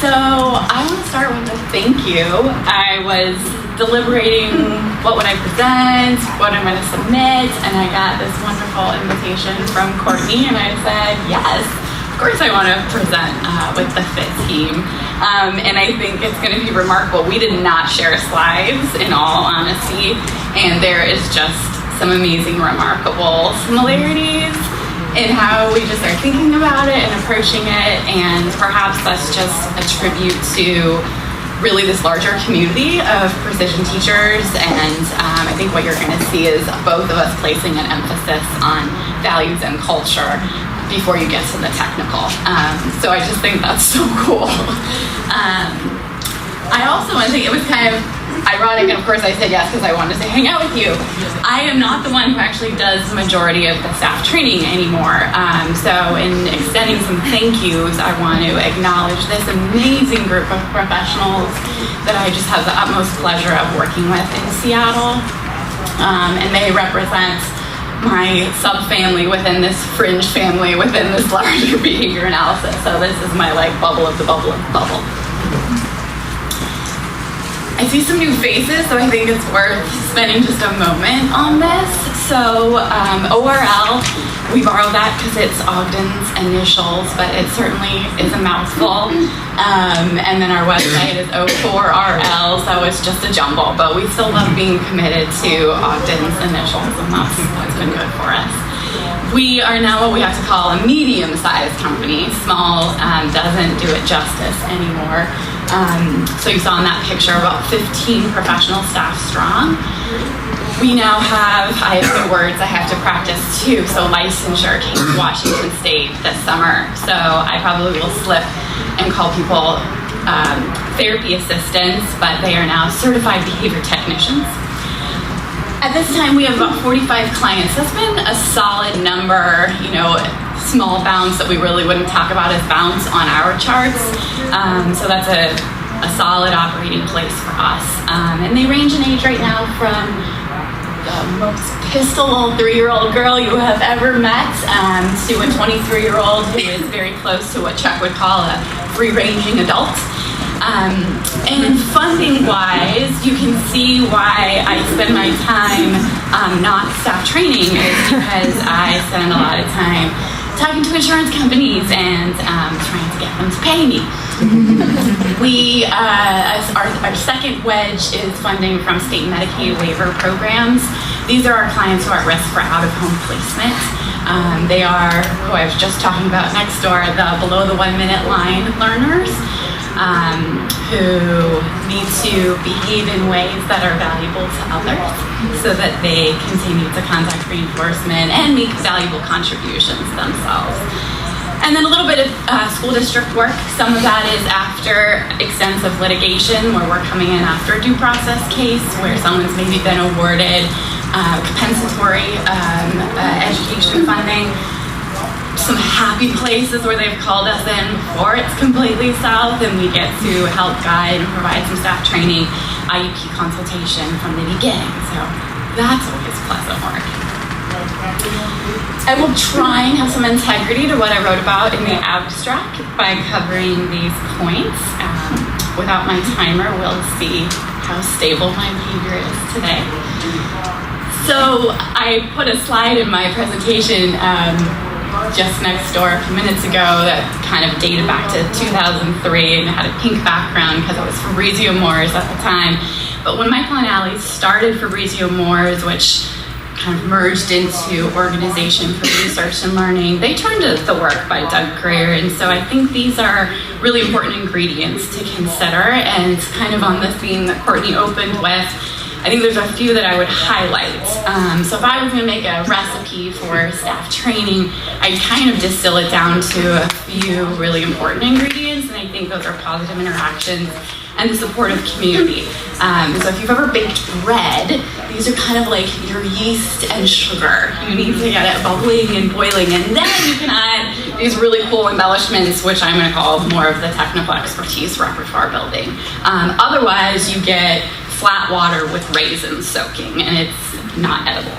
So I want to start with a thank you. I was deliberating what would I present, what I'm going to submit, and I got this wonderful invitation from Courtney, and I said, yes, of course I want to present with the FIT team. And I think it's going to be remarkable. We did not share slides, in all honesty, and there is just some amazing, remarkable similarities in how we just are thinking about it and approaching it, and perhaps that's just a tribute to really this larger community of precision teachers. And I think what you're going to see is both of us placing an emphasis on values and culture before you get to the technical. So I just think that's so cool. I also think it was kind of ironic, and of course I said yes because I wanted to hang out with you. I am not the one who actually does the majority of the staff training anymore. So in extending some thank yous, I want to acknowledge this amazing group of professionals that I just have the utmost pleasure of working with in Seattle. And they represent my sub-family within this fringe family within this larger behavior analysis. So this is my bubble of the bubble of the bubble. I see some new faces, so I think it's worth spending just a moment on this. So ORL, we borrowed that because it's Ogden's initials, but it certainly is a mouthful. And then our website is O4RL, so it's just a jumble, but we still love being committed to Ogden's initials, and that's been good for us. We are now what we have to call a medium-sized company. Small doesn't do it justice anymore. So you saw in that picture about 15 professional staff strong. We now have, I have new words I have to practice too, so licensure came to Washington State this summer. So I probably will slip and call people therapy assistants, but they are now certified behavior technicians. At this time, we have about 45 clients. That's been a solid number, small bounce that we really wouldn't talk about as bounce on our charts. So that's a solid operating place for us. And they range in age right now from the most pistol little 3-year-old girl you have ever met to a 23-year-old who is very close to what Chuck would call a free-ranging adult. And funding-wise, you can see why I spend my time not staff training is because I spend a lot of time talking to insurance companies and trying to get them to pay me. Our second wedge is funding from state Medicaid waiver programs. These are our clients who are at risk for out-of-home placement. They are, who I was just talking about next door, the below the 1 minute line learners who need to behave in ways that are valuable to others so that they continue to contact reinforcement and make valuable contributions themselves. And then a little bit of school district work. Some of that is after extensive litigation where we're coming in after a due process case where someone's maybe been awarded compensatory education funding. Some happy places where they've called us in before it's completely south, and we get to help guide and provide some staff training, IEP consultation from the beginning. So that's always pleasant work. I will try and have some integrity to what I wrote about in the abstract by covering these points. Without my timer, we'll see how stable my behavior is today. So I put a slide in my presentation just next door a few minutes ago that kind of dated back to 2003 and had a pink background because it was Fabrizio Moore's at the time. But when Michael and Allie started Fabrizio Moore's, which kind of merged into Organization for Research and Learning, they turned to the work by Doug Greer. And so I think these are really important ingredients to consider. And kind of on the theme that Courtney opened with, I think there's a few that I would highlight. So if I was going to make a recipe for staff training, I'd kind of distill it down to a few really important ingredients, and I think those are positive interactions and the supportive community. So if you've ever baked bread, these are kind of like your yeast and sugar. You need to get it bubbling and boiling, and then you can add these really cool embellishments, which I'm going to call more of the technical expertise repertoire building. Otherwise, you get flat water with raisins soaking, and it's not edible.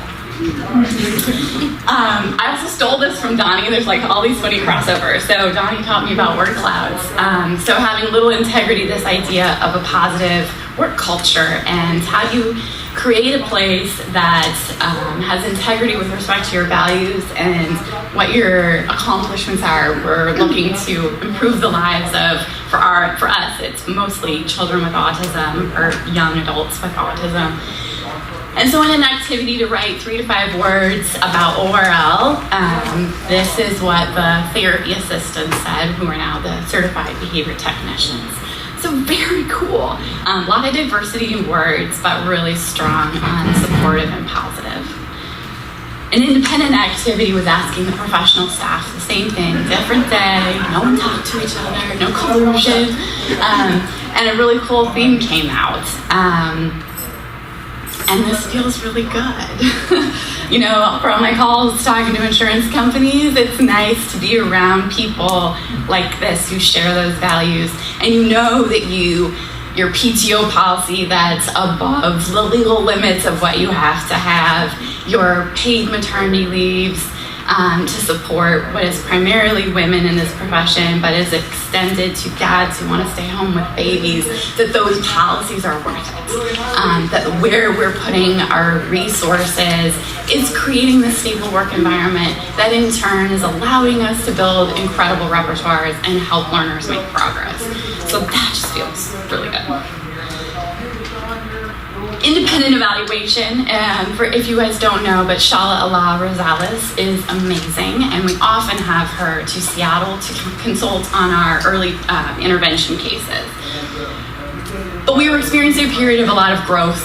I also stole this from Donnie. There's like all these funny crossovers. So Donnie taught me about word clouds. So having little integrity, this idea of a positive work culture, and how you create a place that has integrity with respect to your values and what your accomplishments are. We're looking to improve the lives of, for us, it's mostly children with autism or young adults with autism. And so in an activity to write 3 to 5 words about ORL, this is what the therapy assistants said, who are now the certified behavior technicians. So very cool. A lot of diversity in words, but really strong on supportive and positive. An independent activity was asking the professional staff the same thing, different day, no one talked to each other, no collusion, and a really cool theme came out. And this feels really good. You know, from my calls talking to insurance companies, it's nice to be around people like this who share those values, and you know that your PTO policy that's above the legal limits of what you have to have, your paid maternity leaves to support what is primarily women in this profession, but is extended to dads who want to stay home with babies, that those policies are worth it. That where we're putting our resources is creating the stable work environment that in turn is allowing us to build incredible repertoires and help learners make progress. So that just feels really good. Independent evaluation, for if you guys don't know, but Shala Allah Rosales is amazing, and we often have her to Seattle to consult on our early intervention cases. But we were experiencing a period of a lot of growth.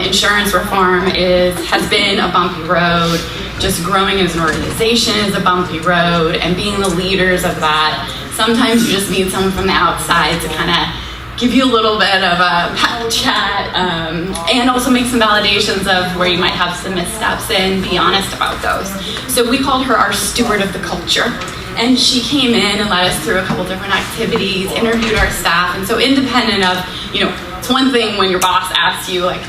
Insurance reform has been a bumpy road. Just growing as an organization is a bumpy road, and being the leaders of that, sometimes you just need someone from the outside to kind of give you a little bit of a chat, and also make some validations of where you might have some missteps and be honest about those. So we called her our steward of the culture, and she came in and led us through a couple different activities, interviewed our staff, and so independent of, it's one thing when your boss asks you, like,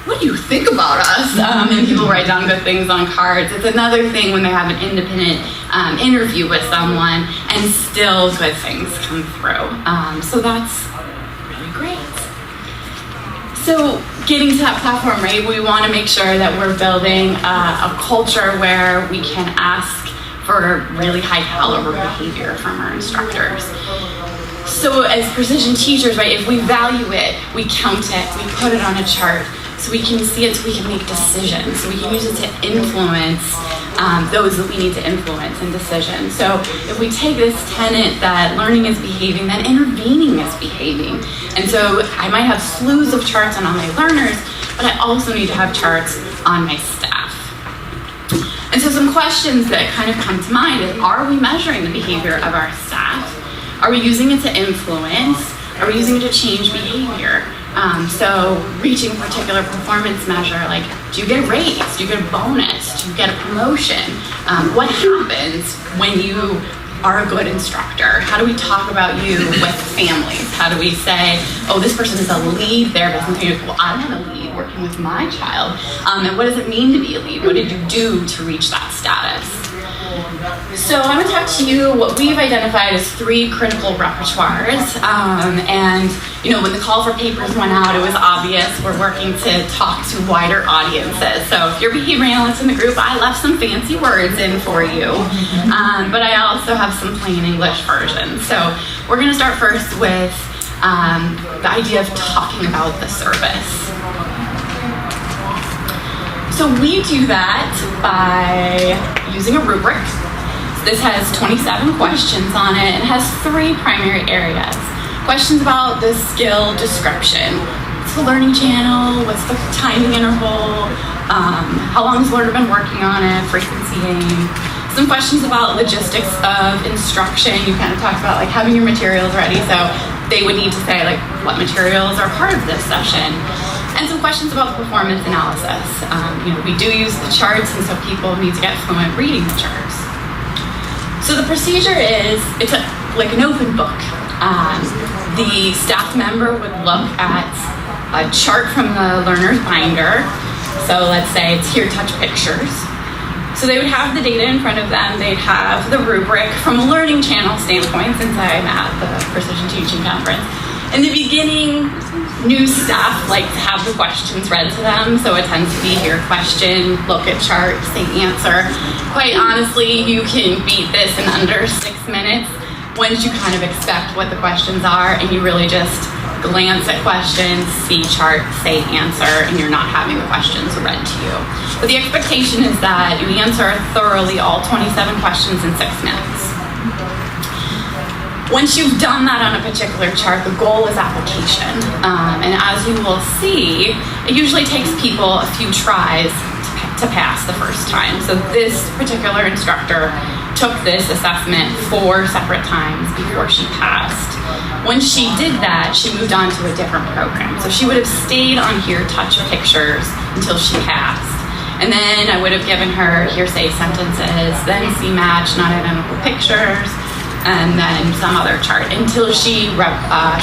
what do you think about us? And people write down good things on cards. It's another thing when they have an independent interview with someone and still good things come through. So that's really great. So getting to that platform, right, we want to make sure that we're building a culture where we can ask for really high caliber behavior from our instructors. So as precision teachers, right, if we value it, we count it, we put it on a chart, so we can see it, so we can make decisions, so we can use it to influence those that we need to influence in decisions. So if we take this tenet that learning is behaving, then intervening is behaving. And so I might have slews of charts on all my learners, but I also need to have charts on my staff. And so some questions that kind of come to mind is, are we measuring the behavior of our staff? Are we using it to influence? Are we using it to change behavior? So reaching a particular performance measure, like, do you get a raise? Do you get a bonus? Do you get a promotion? What happens when you are a good instructor? How do we talk about you with families? How do we say, oh, this person is a lead therapist, and think, well, I'm a lead working with my child. And what does it mean to be a lead? What did you do to reach that status? So I'm going to talk to you what we've identified as 3 critical repertoires. And when the call for papers went out, it was obvious we're working to talk to wider audiences. So if you're behavior analysts in the group, I left some fancy words in for you. But I also have some plain English versions. So we're going to start first with the idea of talking about the service. So we do that by using a rubric. This has 27 questions on it and has 3 primary areas. Questions about the skill description. What's the learning channel? What's the timing interval? How long has the learner been working on it? Frequency aim. Some questions about logistics of instruction. You kind of talked about like having your materials ready, so they would need to say like what materials are part of this session. And some questions about performance analysis. We do use the charts, and so people need to get fluent reading the charts. So the procedure is, it's like an open book. The staff member would look at a chart from the learner's binder, So let's say it's here, touch pictures. So they would have the data in front of them. They'd have the rubric from a learning channel standpoint, since I'm at the Precision Teaching Conference. In the beginning, new staff like to have the questions read to them. So it tends to be here, question, look at chart, say answer. Quite honestly, you can beat this in under 6 minutes once you kind of expect what the questions are and you really just glance at questions, see chart, say answer, and you're not having the questions read to you. But the expectation is that you answer thoroughly all 27 questions in 6 minutes. Once you've done that on a particular chart, the goal is application. And as you will see, it usually takes people a few tries to pass the first time. So this particular instructor took this assessment 4 separate times before she passed. When she did that, she moved on to a different program. So she would have stayed on here, touch pictures, until she passed. And then I would have given her hearsay sentences, then see match, not identical pictures, and then some other chart until she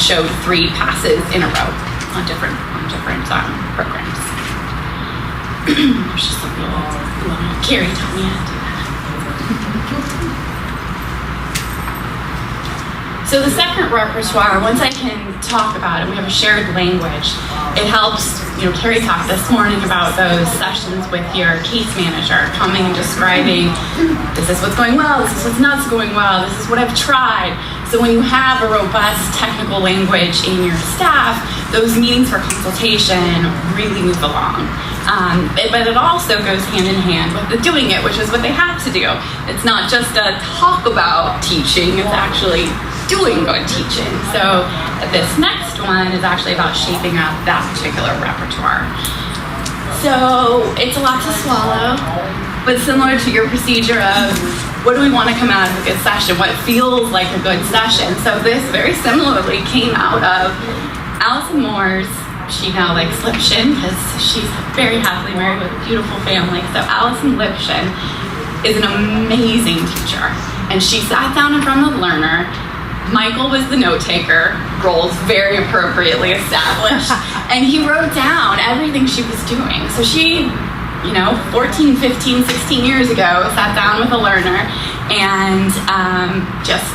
showed 3 passes in a row on different programs. There's just a little Carrie taught me how to do that. So the second repertoire, once I can talk about it, we have a shared language. It helps, Carrie talked this morning about those sessions with your case manager, coming and describing, this is what's going well, this is what's not going well, this is what I've tried. So when you have a robust technical language in your staff, those meetings for consultation really move along. But it also goes hand in hand with the doing it, which is what they have to do. It's not just a talk about teaching, it's actually doing good teaching. So this next one is actually about shaping up that particular repertoire. So it's a lot to swallow, but similar to your procedure of what do we want to come out of a good session, what feels like a good session. So this very similarly came out of Allison Moore's, she now likes Lipshin because she's very happily married with a beautiful family. So Allison Lipshin is an amazing teacher, and she sat down in front of the learner. Michael was the note taker, roles very appropriately established, and he wrote down everything she was doing. So she, 14, 15, 16 years ago, sat down with a learner and just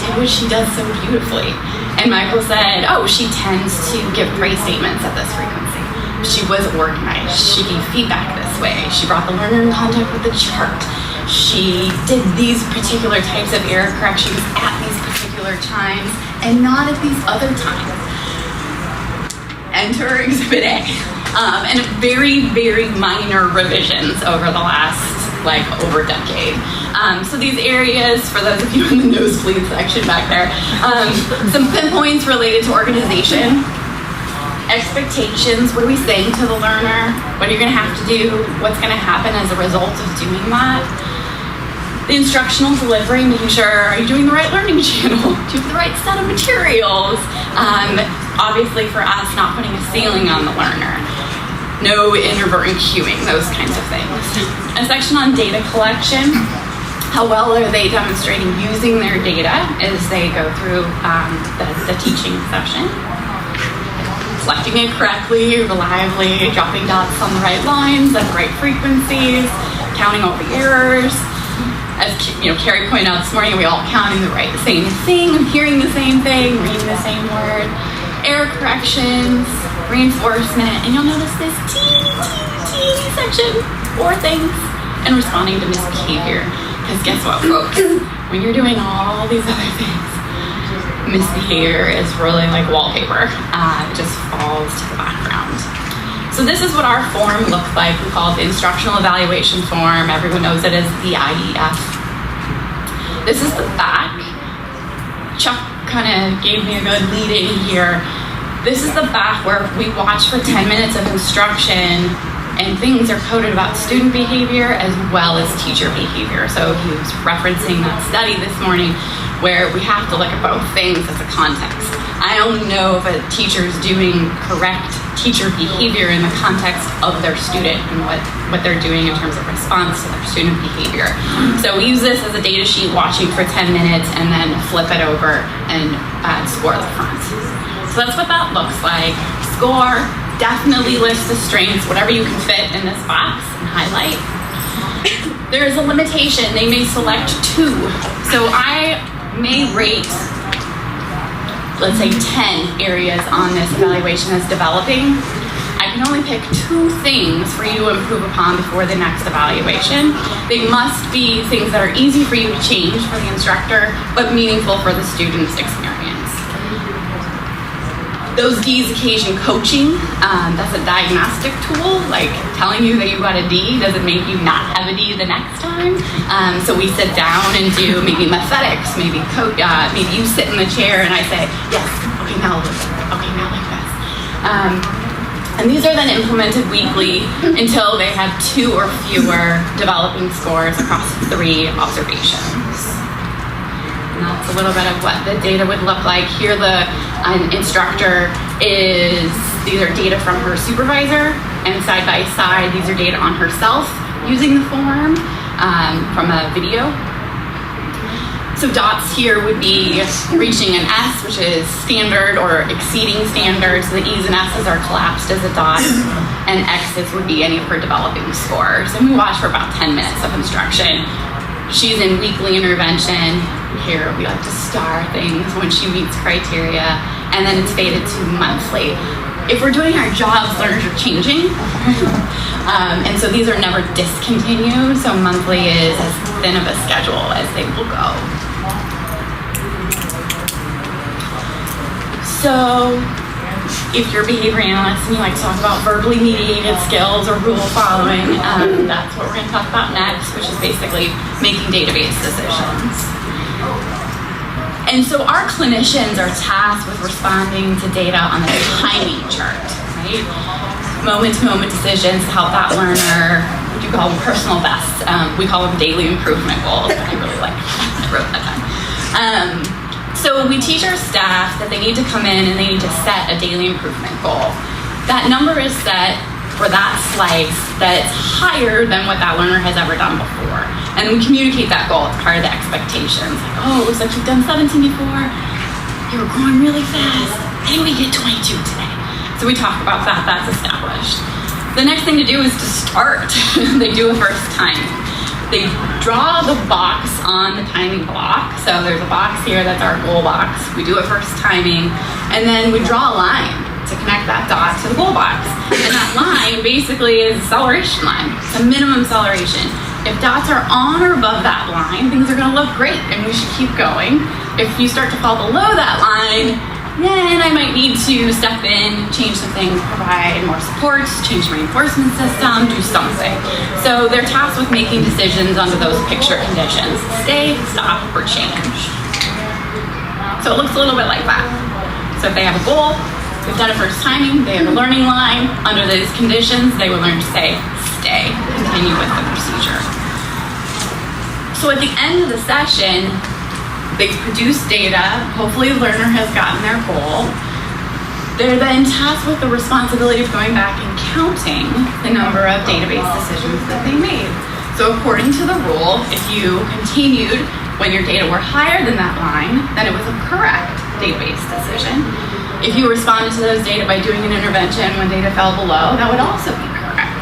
did what she does so beautifully. And Michael said, she tends to give praise statements at this frequency. She was organized. She gave feedback this way. She brought the learner in contact with the chart. She did these particular types of error corrections at these particular times and not at these other times. Enter Exhibit A. And very, very minor revisions over the last, over a decade. So these areas, for those of you in the nosebleed section back there, some pinpoints related to organization, expectations, what are we saying to the learner, what are you going to have to do, what's going to happen as a result of doing that. The instructional delivery, making sure, are you doing the right learning channel? Do you have the right set of materials? Obviously for us, not putting a ceiling on the learner. No inadvertent cueing, those kinds of things. A section on data collection. How well are they demonstrating using their data as they go through the teaching session? Collecting it correctly, reliably, dropping dots on the right lines at the right frequencies, counting all the errors. As Carrie pointed out this morning, are we all counting the same thing, hearing the same thing, reading the same word? Error corrections, reinforcement, and you'll notice this teeny section, 4 things, and responding to misbehavior. Because guess what, folks? When you're doing all these other things, misbehavior is really like wallpaper. It just falls to the background. So this is what our form looks like. We call it the Instructional Evaluation Form. Everyone knows it as the IEF. This is the back. Chuck kind of gave me a good lead in here. This is the back where we watch for 10 minutes of instruction and things are coded about student behavior as well as teacher behavior. So he was referencing that study this morning where we have to look at both things as a context. I only know if a teacher is doing correct teacher behavior in the context of their student and what they're doing in terms of response to their student behavior. So we use this as a data sheet, watching for 10 minutes and then flip it over and score the front. So that's what that looks like. Score, definitely list the strengths, whatever you can fit in this box and highlight. There is a limitation. They may select 2. So I may rate, let's say, 10 areas on this evaluation as developing. I can only pick 2 things for you to improve upon before the next evaluation. They must be things that are easy for you to change for the instructor, but meaningful for the student's experience. Those D's occasion coaching. That's a diagnostic tool, like telling you that you got a D doesn't make you not have a D the next time. So we sit down and do maybe mathematics, maybe you sit in the chair and I say, yes, okay, now look, okay, now like this. And these are then implemented weekly until they have 2 or fewer developing scores across 3 observations. And that's a little bit of what the data would look like. Here an instructor these are data from her supervisor, and side by side, these are data on herself using the form from a video. So dots here would be reaching an S, which is standard or exceeding standard. So the E's and S's are collapsed as a dot, and X's would be any of her developing scores. And we watch for about 10 minutes of instruction. She's in weekly intervention. Here we like to star things when she meets criteria, and then it's faded to monthly. If we're doing our jobs, learners are changing. And so these are never discontinued, so monthly is as thin of a schedule as they will go. So if you're a behavior analyst and you like to talk about verbally mediated skills or rule following, that's what we're going to talk about next, which is basically making database decisions. And so our clinicians are tasked with responding to data on the timing chart, right? Moment-to-moment decisions to help that learner. What do you call them? Personal bests. We call them daily improvement goals. I really like I wrote that down. So we teach our staff that they need to come in and they need to set a daily improvement goal. That number is set for that slice that's higher than what that learner has ever done before. And we communicate that goal as part of the expectations. Like, oh, it looks like you've done 17 before. You were growing really fast. And we get 22 today. So we talk about that. That's established. The next thing to do is to start. They do a first timing. They draw the box on the timing block. So there's a box here that's our goal box. We do a first timing, and then we draw a line to connect that dot to the goal box. And that line basically is a acceleration line. It's a minimum acceleration. If dots are on or above that line, things are going to look great, and we should keep going. If you start to fall below that line, then I might need to step in, change some things, provide more support, change the reinforcement system, do something. So they're tasked with making decisions under those picture conditions: stay, stop, or change. So it looks a little bit like that. So if they have a goal, they've done a first timing, they have a learning line, under those conditions, they will learn to say, stay, continue with the procedure. So at the end of the session, they've produced data, hopefully the learner has gotten their goal. They're then tasked with the responsibility of going back and counting the number of database decisions that they made. So according to the rule, if you continued when your data were higher than that line, then it was a correct database decision. If you responded to those data by doing an intervention when data fell below, that would also be correct.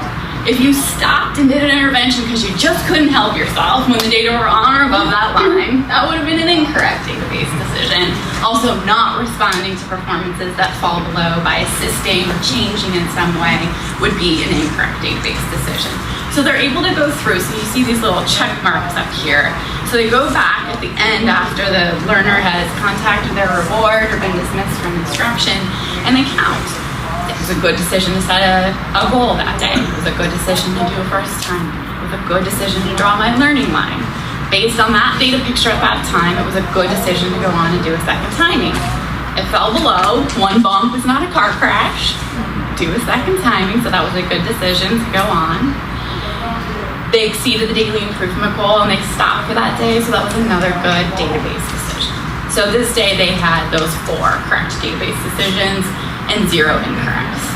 If you stopped and did an intervention because you just couldn't help yourself when the data were on or above that line, that would have been an incorrect database decision. Also, not responding to performances that fall below by assisting or changing in some way would be an incorrect database decision. So they're able to go through, so you see these little check marks up here. So they go back at the end after the learner has contacted their reward or been dismissed from instruction, and they count. It was a good decision to set a goal that day. It was a good decision to do a first time. It was a good decision to draw my learning line. Based on that data picture at that time, it was a good decision to go on and do a second timing. It fell below. One bump is not a car crash. Do a second timing, so that was a good decision to go on. They exceeded the daily improvement goal and they stopped for that day, so that was another good database decision. So this day they had those 4 correct database decisions and 0 incorrects.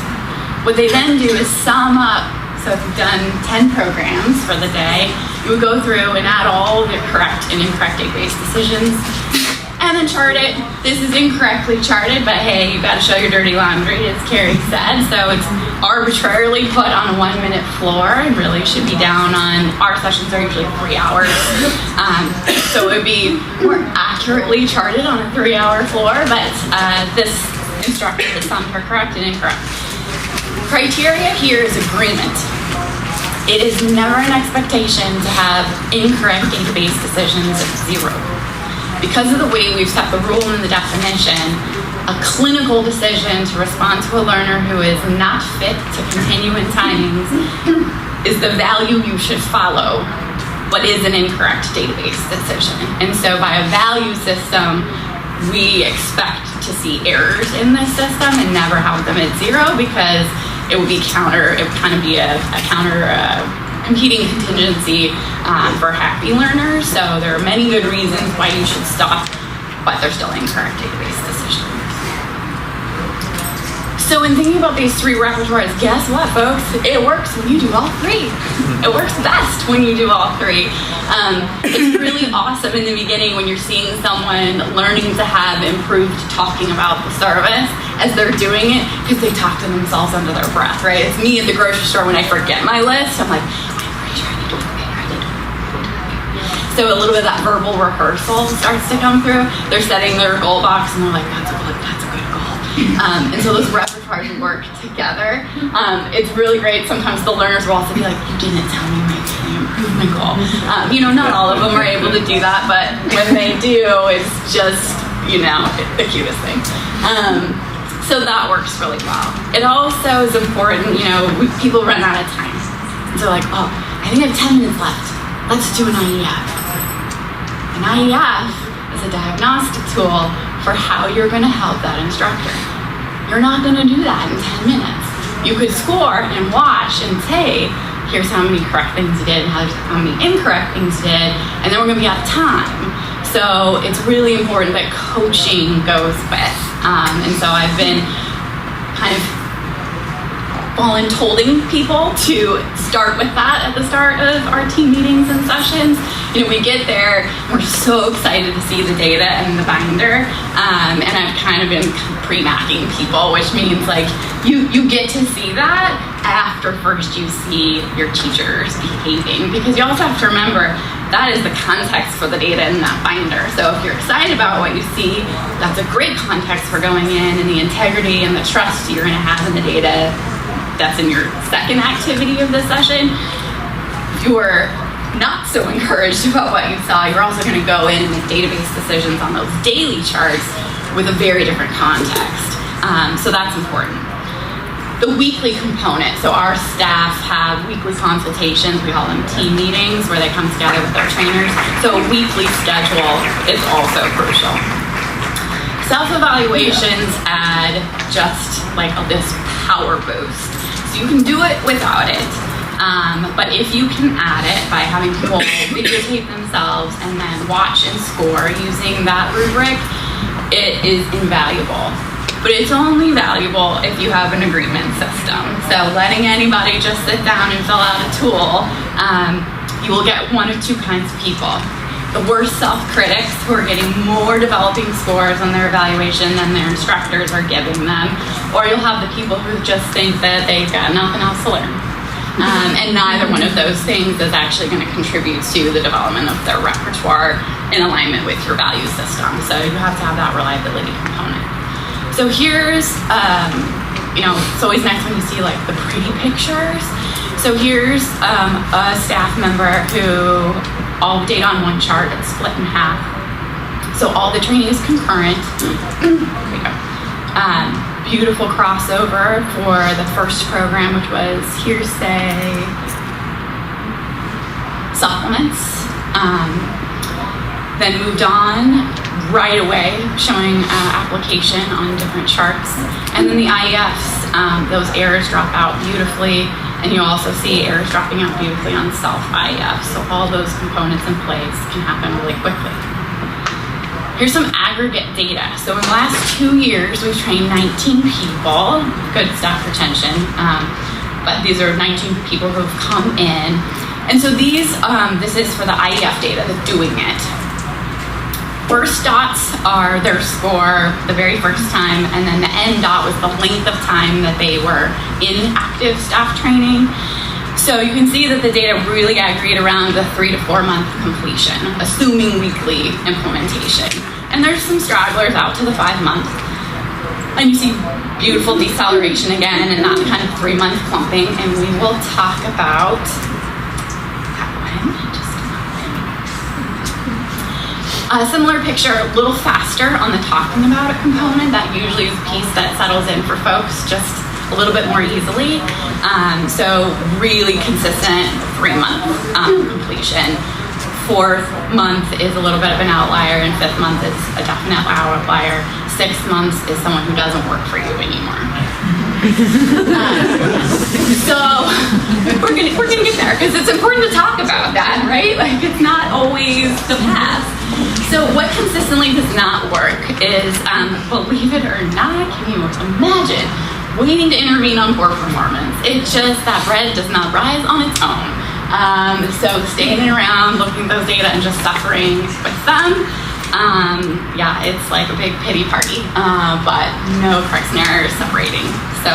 What they then do is sum up. So if you've done 10 programs for the day, you would go through and add all the correct and incorrect database decisions and then chart it. This is incorrectly charted, but hey, you gotta show your dirty laundry, as Carrie said. So it's arbitrarily put on a 1 minute floor and really should be down on, our sessions are usually 3 hours. So it would be more accurately charted on a 3-hour floor, but this instructor has some are correct and incorrect. Criteria here is agreement. It is never an expectation to have incorrect database decisions at 0. Because of the way we've set the rule and the definition, a clinical decision to respond to a learner who is not fit to continue in timings is the value you should follow, but is an incorrect database decision. And so by a value system, we expect to see errors in this system and never have them at 0, because it would be it would kind of be a counter competing contingency for happy learners. So there are many good reasons why you should stop, but they're still incorrect database decisions. So in thinking about these 3 repertoires, guess what, folks? It works when you do all 3. It works best when you do all 3. It's really awesome in the beginning when you're seeing someone learning to have improved talking about the service as they're doing it, because they talk to themselves under their breath, right? It's me at the grocery store when I forget my list. I'm like, I'm pretty sure I need to do it. So a little bit of that verbal rehearsal starts to come through. They're setting their goal box and they're like, that's a good goal. And so those repertoires work together. It's really great. Sometimes the learners will also be like, you didn't tell me my improvement goal. Not all of them are able to do that, but when they do, it's just, the cutest thing. So that works really well. It also is important, people run out of time. And so like, oh, I think I have 10 minutes left. Let's do an IEF. An IEF is a diagnostic tool for how you're going to help that instructor. You're not going to do that in 10 minutes. You could score and watch and say, here's how many correct things you did, how many incorrect things you did, and then we're going to be out of time. So it's really important that coaching goes with. And so I've been kind of voluntolding people to start with that at the start of our team meetings and sessions. We get there, we're so excited to see the data and the binder, and I've kind of been pre-macking people, which means like you get to see that after first you see your teachers behaving, because you also have to remember that is the context for the data in that binder. So if you're excited about what you see, that's a great context for going in, and the integrity and the trust you're going to have in the data that's in your second activity of the session. If you're not so encouraged about what you saw, you're also going to go in and make database decisions on those daily charts with a very different context. So that's important. The weekly component, so our staff have weekly consultations, we call them team meetings, where they come together with their trainers. So a weekly schedule is also crucial. Self-evaluations add just like this power boost. So you can do it without it, but if you can add it by having people videotape themselves and then watch and score using that rubric, it is invaluable. But it's only valuable if you have an agreement system. So letting anybody just sit down and fill out a tool, you will get one of 2 kinds of people. The worst self-critics who are getting more developing scores on their evaluation than their instructors are giving them, or you'll have the people who just think that they've got nothing else to learn. And neither one of those things is actually going to contribute to the development of their repertoire in alignment with your value system. So you have to have that reliability component. So here's, it's always nice when you see like the pretty pictures. So here's a staff member who all the data on one chart, it's split in half. So all the training is concurrent. There we go. Beautiful crossover for the first program, which was hearsay supplements. Then moved on right away, showing application on different charts. And then the IEFs, those errors drop out beautifully. And you also see errors dropping out beautifully on self-IEF. So all those components in place can happen really quickly. Here's some aggregate data. So in the last 2 years, we've trained 19 people, good staff retention, but these are 19 people who have come in. And so these, this is for the IEF data, the doing it. first dots are their score the very first time, and then the end dot was the length of time that they were in active staff training. So you can see that the data really aggregate around the 3 to 4 month completion, assuming weekly implementation. And there's some stragglers out to the 5 month. And you see beautiful deceleration again, and that kind of 3 month clumping. And we will talk about that one in just a moment. A similar picture, a little faster on the talking about it component. That usually is a piece that settles in for folks just a little bit more easily. So really consistent 3 month completion. 4th month is a little bit of an outlier, and 5th month is a definite outlier. 6 months is someone who doesn't work for you anymore. So we're gonna get there, because it's important to talk about that, right? Like, it's not always the past. So what consistently does not work is, believe it or not, can you imagine waiting to intervene on poor performance? It just, that bread does not rise on its own. So standing around looking at those data and just suffering with them, yeah, it's like a big pity party, but no crux and error separating. So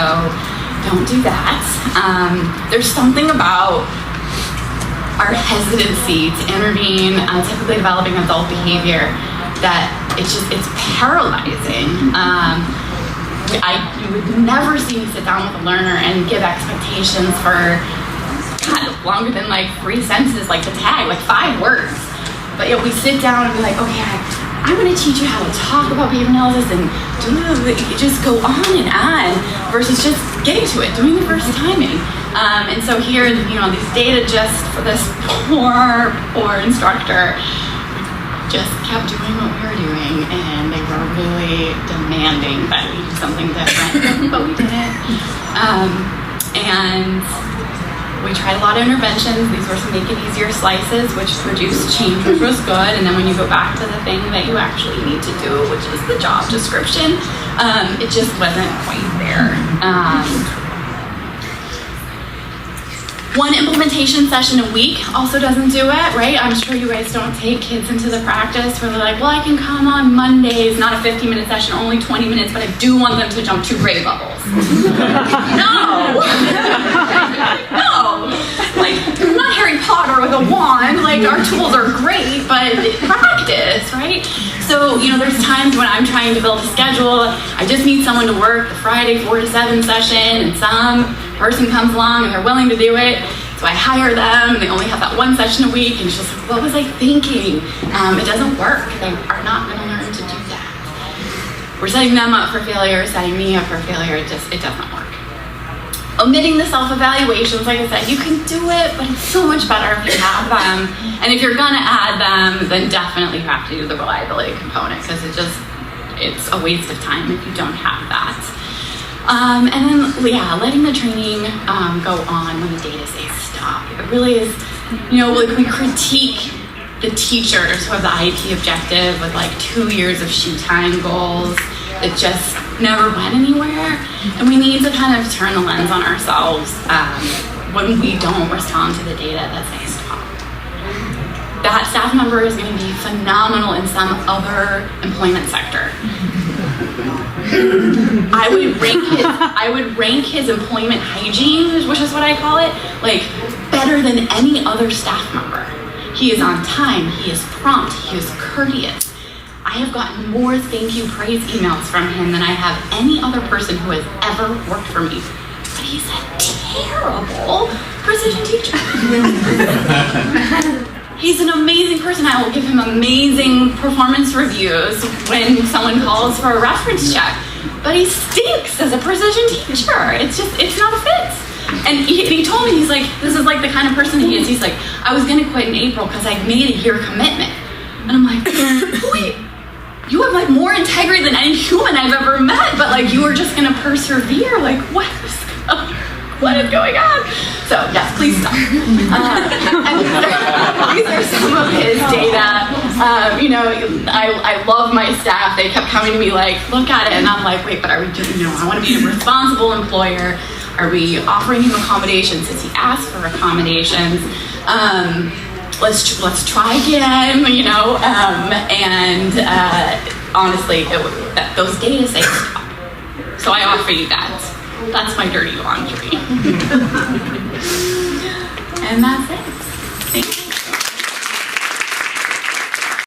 don't do that. There's something about our hesitancy to intervene on typically developing adult behavior that it's paralyzing. You would never see me sit down with a learner and give expectations for longer than like 3 sentences, like the tag, like 5 words. But yet we sit down and be like, okay, I'm going to teach you how to talk about behavior analysis, and just go on and on, versus just getting to it, doing the first timing. And so here, these data just for this poor instructor just kept doing what we were doing, and they were really demanding that we do something different, but we didn't. And we tried a lot of interventions. These were some make it easier slices, which produced change, which was good. And then when you go back to the thing that you actually need to do, which is the job description, it just wasn't quite there. One implementation session a week also doesn't do it, right? I'm sure you guys don't take kids into the practice where they're like, well, I can come on Mondays, not a 15-minute session, only 20 minutes, but I do want them to jump 2 grade levels. No! No! Like, I'm not Harry Potter with a wand. Like, our tools are great, but practice, right? So, there's times when I'm trying to build a schedule. I just need someone to work the Friday 4 to 7 session, and some person comes along and they're willing to do it. So I hire them, and they only have that 1 session a week, and it's just like, what was I thinking? It doesn't work. They are not going to learn to do that. We're setting them up for failure, setting me up for failure. It doesn't work. Omitting the self-evaluations, like I said, you can do it, but it's so much better if you have them. And if you're gonna add them, then definitely you have to do the reliability component, because it's a waste of time if you don't have that. And then, letting the training go on when the data says stop. It really is, like, we critique the teachers who have the IEP objective with like 2 years of shoe time goals that just never went anywhere. And we need to kind of turn the lens on ourselves when we don't respond to the data that says stop. That staff member is going to be phenomenal in some other employment sector. I would rank his employment hygiene, which is what I call it, like better than any other staff member. He is on time, he is prompt, he is courteous. I have gotten more thank you praise emails from him than I have any other person who has ever worked for me. But he's a terrible precision teacher. He's an amazing person. I will give him amazing performance reviews when someone calls for a reference check. But he stinks as a precision teacher. It's not a fit. And he told me, he's like, this is like the kind of person he is. He's like, I was gonna quit in April because I made a year commitment. And I'm like, wait, you have like more integrity than any human I've ever met, but like you were just gonna persevere. Like, what is going on? So yes, please stop. These are some of his data. I love my staff. They kept coming to me like, look at it, and I'm like, wait, but are we doing? I want to be a responsible employer. Are we offering him accommodations? Does he ask for accommodations? let's try again, you know, and honestly, those data say stop. So I offer you that. That's my dirty laundry. And that's it. Thank you.